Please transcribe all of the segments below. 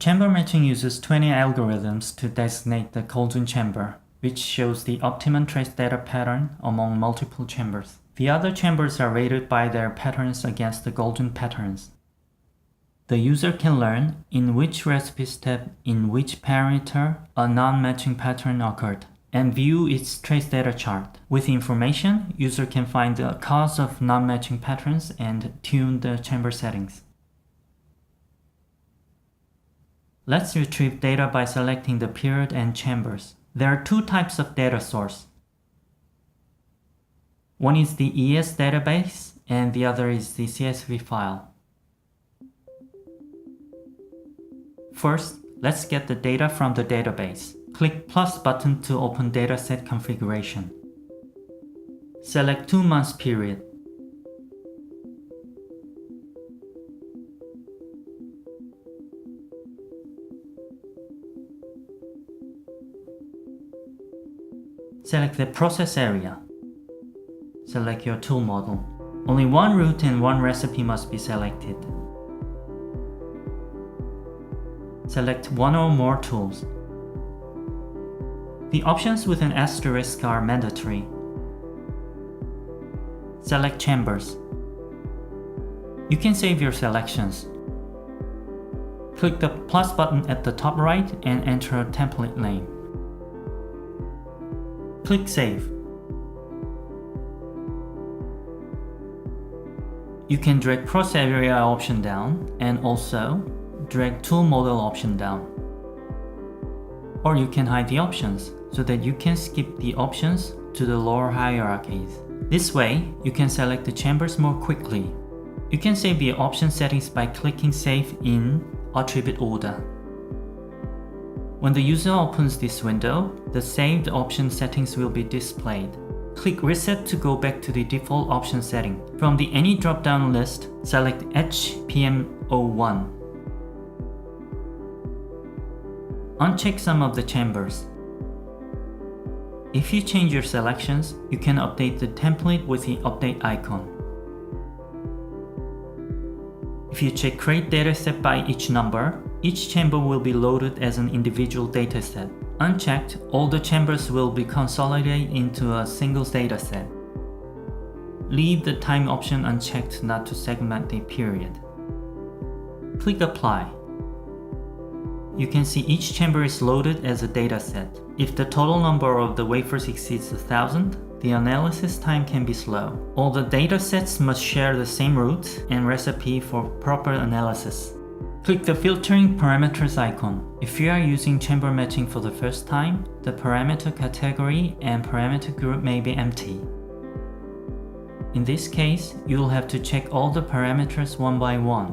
Chamber matching uses 20 algorithms to designate the golden chamber, which shows the optimum trace data pattern among multiple chambers. The other chambers are rated by their patterns against the golden patterns. The user can learn in which recipe step in which parameter a non-matching pattern occurred, and view its trace data chart. With information, user can find the cause of non-matching patterns and tune the chamber settings. Let's retrieve data by selecting the period and chambers. There are two types of data source. One is the ES database and the other is the CSV file. First, let's get the data from the database. Click plus button to open dataset configuration. Select 2 months period. Select the process area. Select your tool model. Only one route and one recipe must be selected. Select one or more tools. The options with an asterisk are mandatory. Select chambers. You can save your selections. Click the plus button at the top right and enter a template name. Click Save. You can drag process area option down and also drag tool model option down. Or you can hide the options so that you can skip the options to the lower hierarchies. This way, you can select the chambers more quickly. You can save the option settings by clicking Save in Attribute Order. When the user opens this window, the saved option settings will be displayed. Click Reset to go back to the default option setting. From the Any drop-down list, select HPM01. Uncheck some of the chambers. If you change your selections, you can update the template with the update icon. If you check Create Dataset by each number, each chamber will be loaded as an individual dataset. Unchecked, all the chambers will be consolidated into a single dataset. Leave the time option unchecked not to segment the period. Click Apply. You can see each chamber is loaded as a dataset. If the total number of the wafers exceeds 1,000, the analysis time can be slow. All the datasets must share the same route and recipe for proper analysis. Click the Filtering Parameters icon. If you are using chamber matching for the first time, the parameter category and parameter group may be empty. In this case, you will have to check all the parameters one by one,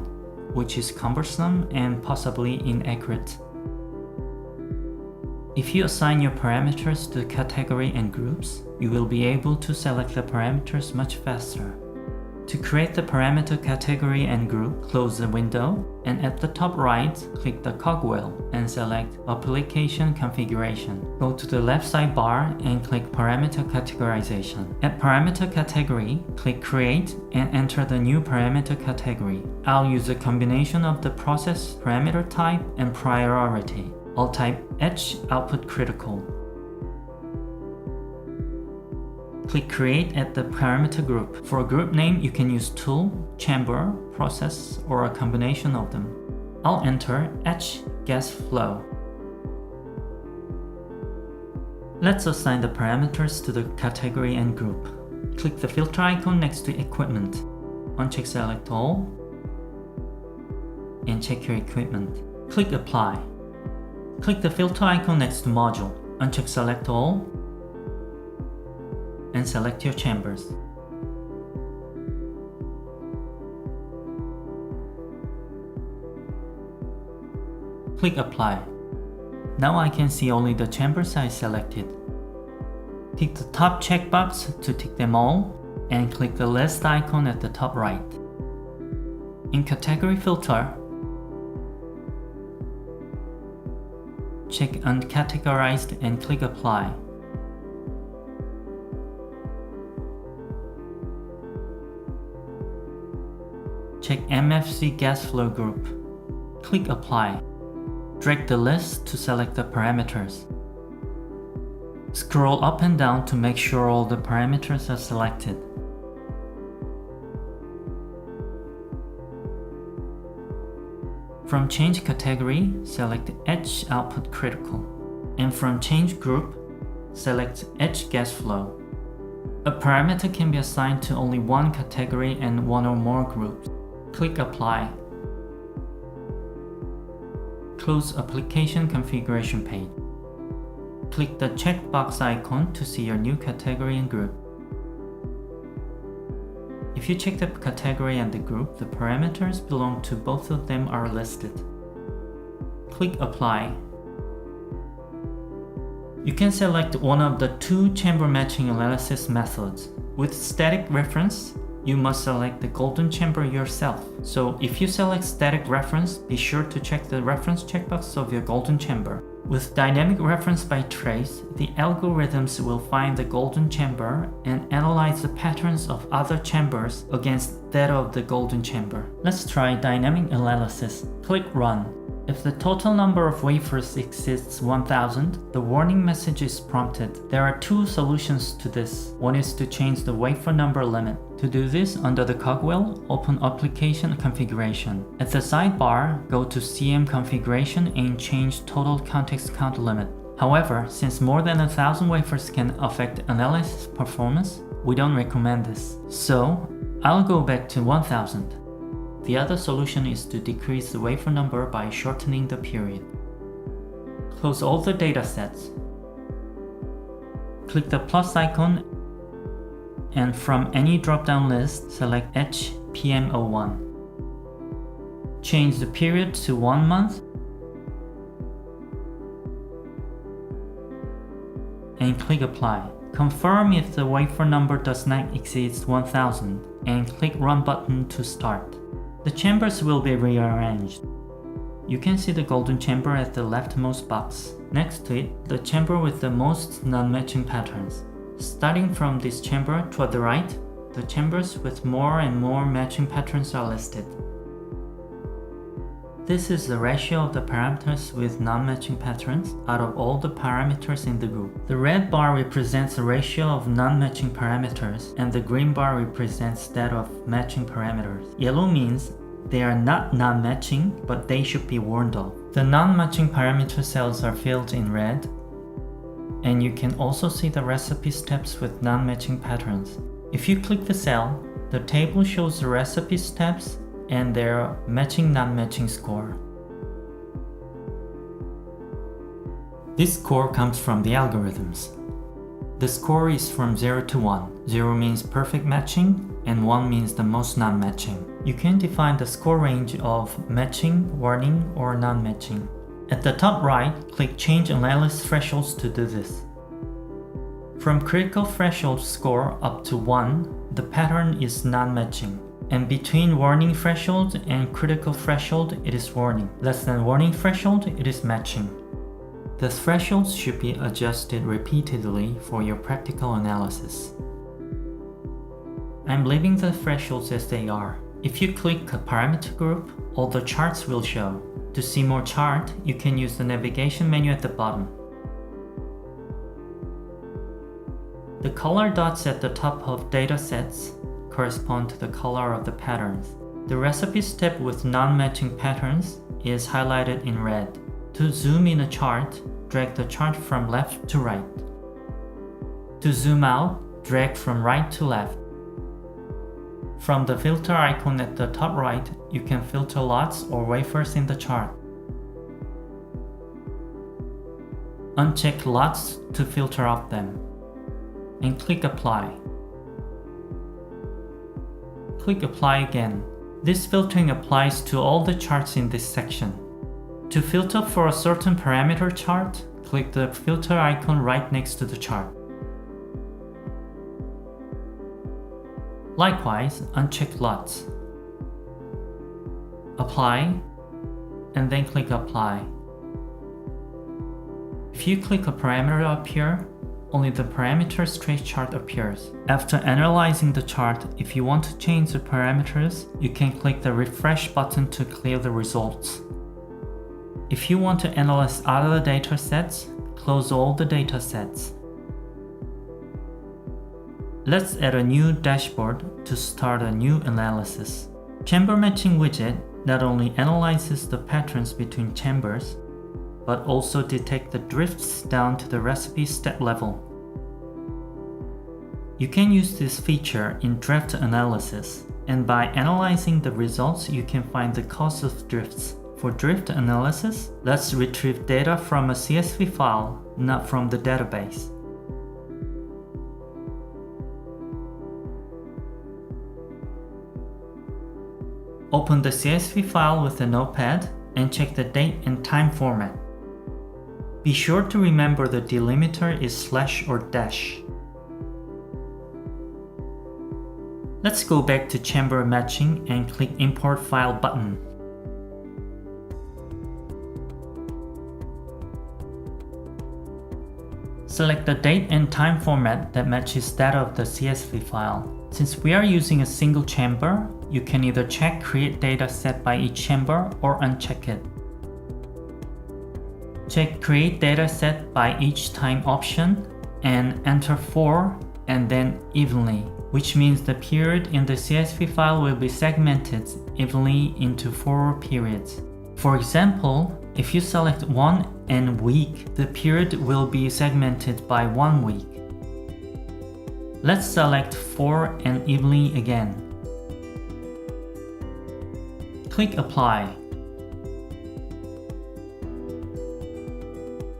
which is cumbersome and possibly inaccurate. If you assign your parameters to the category and groups, you will be able to select the parameters much faster. To create the parameter category and group, close the window, and at the top right, click the cogwheel and select Application Configuration. Go to the left sidebar and click Parameter Categorization. At Parameter Category, click Create and enter the new parameter category. I'll use a combination of the process parameter type and priority. I'll type H output critical. Click Create at the parameter group. For a group name, you can use Tool, Chamber, Process, or a combination of them. I'll enter H gas flow. Let's assign the parameters to the category and group. Click the filter icon next to Equipment. Uncheck Select All and check your equipment. Click Apply. Click the filter icon next to Module. Uncheck Select All and select your chambers. Click Apply. Now I can see only the chambers I selected. Tick the top checkbox to tick them all and click the list icon at the top right. In Category Filter, check Uncategorized and click Apply. Check MFC gas flow group. Click Apply. Drag the list to select the parameters. Scroll up and down to make sure all the parameters are selected. From Change Category, select Edge Output Critical. And from Change Group, select Edge Gas Flow. A parameter can be assigned to only one category and one or more groups. Click Apply. Close Application Configuration page. Click the checkbox icon to see your new category and group. If you check the category and the group, the parameters belong to both of them are listed. Click Apply. You can select one of the two chamber matching analysis methods. With static reference, you must select the golden chamber yourself. So if you select static reference, be sure to check the reference checkbox of your golden chamber. With dynamic reference by trace, the algorithms will find the golden chamber and analyze the patterns of other chambers against that of the golden chamber. Let's try dynamic analysis. Click Run. If the total number of wafers exceeds 1000, the warning message is prompted. There are two solutions to this. One is to change the wafer number limit. To do this, under the cogwheel, open Application Configuration. At the sidebar, go to CM Configuration and change Total Context Count Limit. However, since more than 1000 wafers can affect analysis performance, we don't recommend this. So, I'll go back to 1000. The other solution is to decrease the wafer number by shortening the period. Close all the datasets. Click the plus icon and from any drop-down list, select Edge PM01. Change the period to 1 month and click Apply. Confirm if the wafer number does not exceed 1000 and click Run button to start. The chambers will be rearranged. You can see the golden chamber at the leftmost box. Next to it, the chamber with the most non-matching patterns. Starting from this chamber toward the right, the chambers with more and more matching patterns are listed. This is the ratio of the parameters with non-matching patterns out of all the parameters in the group. The red bar represents the ratio of non-matching parameters and the green bar represents that of matching parameters. Yellow means they are not non-matching, but they should be warned of. The non-matching parameter cells are filled in red, and you can also see the recipe steps with non-matching patterns. If you click the cell, the table shows the recipe steps and their matching non-matching score. This score comes from the algorithms. The score is from 0 to 1. 0 means perfect matching and 1 means the most non-matching. You can define the score range of matching, warning, or non-matching. At the top right, click Change Analysis Thresholds to do this. From critical threshold score up to 1, the pattern is non-matching. And between warning threshold and critical threshold, it is warning. Less than warning threshold, it is matching. The thresholds should be adjusted repeatedly for your practical analysis. I'm leaving the thresholds as they are. If you click a parameter group, all the charts will show. To see more chart, you can use the navigation menu at the bottom. The color dots at the top of datasets correspond to the color of the patterns. The recipe step with non-matching patterns is highlighted in red. To zoom in a chart, drag the chart from left to right. To zoom out, drag from right to left. From the filter icon at the top right, you can filter lots or wafers in the chart. Uncheck lots to filter out them, and click Apply. Click Apply again. This filtering applies to all the charts in this section. To filter for a certain parameter chart, click the filter icon right next to the chart. Likewise, uncheck lots. Apply, and then click Apply. If you click a parameter up here, only the parameter trace chart appears. After analyzing the chart, if you want to change the parameters, you can click the refresh button to clear the results. If you want to analyze other datasets, close all the datasets. Let's add a new dashboard to start a new analysis. Chamber Matching widget not only analyzes the patterns between chambers, but also detects the drifts down to the recipe step level. You can use this feature in drift analysis, and by analyzing the results, you can find the cause of drifts. For drift analysis, let's retrieve data from a CSV file, not from the database. Open the CSV file with a notepad and check the date and time format. Be sure to remember the delimiter is slash or dash. Let's go back to Chamber Matching and click Import File button. Select the date and time format that matches that of the CSV file. Since we are using a single chamber, you can either check Create Dataset by each chamber or uncheck it. Check Create Dataset by each time option and enter 4 and then evenly, which means the period in the CSV file will be segmented evenly into 4 periods. For example, if you select 1 and week, the period will be segmented by 1 week. Let's select 4 and evenly again. Click Apply.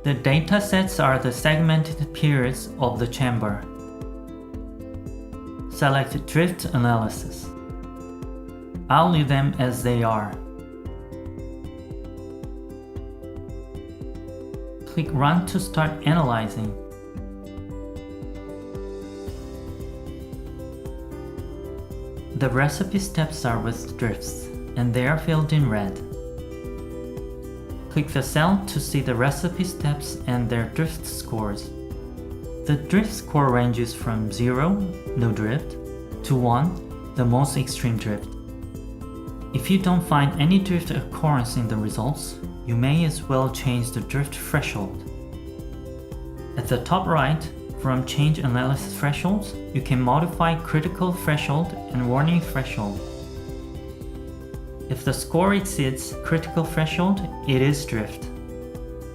The datasets are the segmented periods of the chamber. Select Drift Analysis. I'll leave them as they are. Click Run to start analyzing. The recipe steps are with drifts, and they are filled in red. Click the cell to see the recipe steps and their drift scores. The drift score ranges from 0, no drift, to 1, the most extreme drift. If you don't find any drift occurrence in the results, you may as well change the drift threshold. At the top right, from Change Analysis Thresholds, you can modify critical threshold and warning threshold. If the score exceeds critical threshold, it is drift.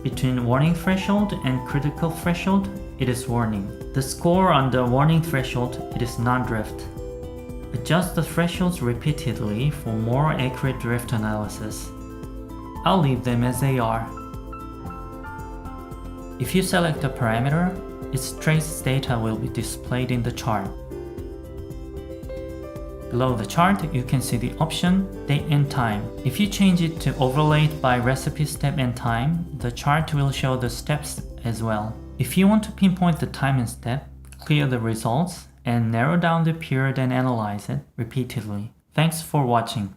Between warning threshold and critical threshold, it is warning. The score on the warning threshold, it is non-drift. Adjust the thresholds repeatedly for more accurate drift analysis. I'll leave them as they are. If you select a parameter, its trace data will be displayed in the chart. Below the chart, you can see the option Date and Time. If you change it to Overlaid by Recipe Step and Time, the chart will show the steps as well. If you want to pinpoint the time and step, clear the results and narrow down the period and analyze it repeatedly. Thanks for watching.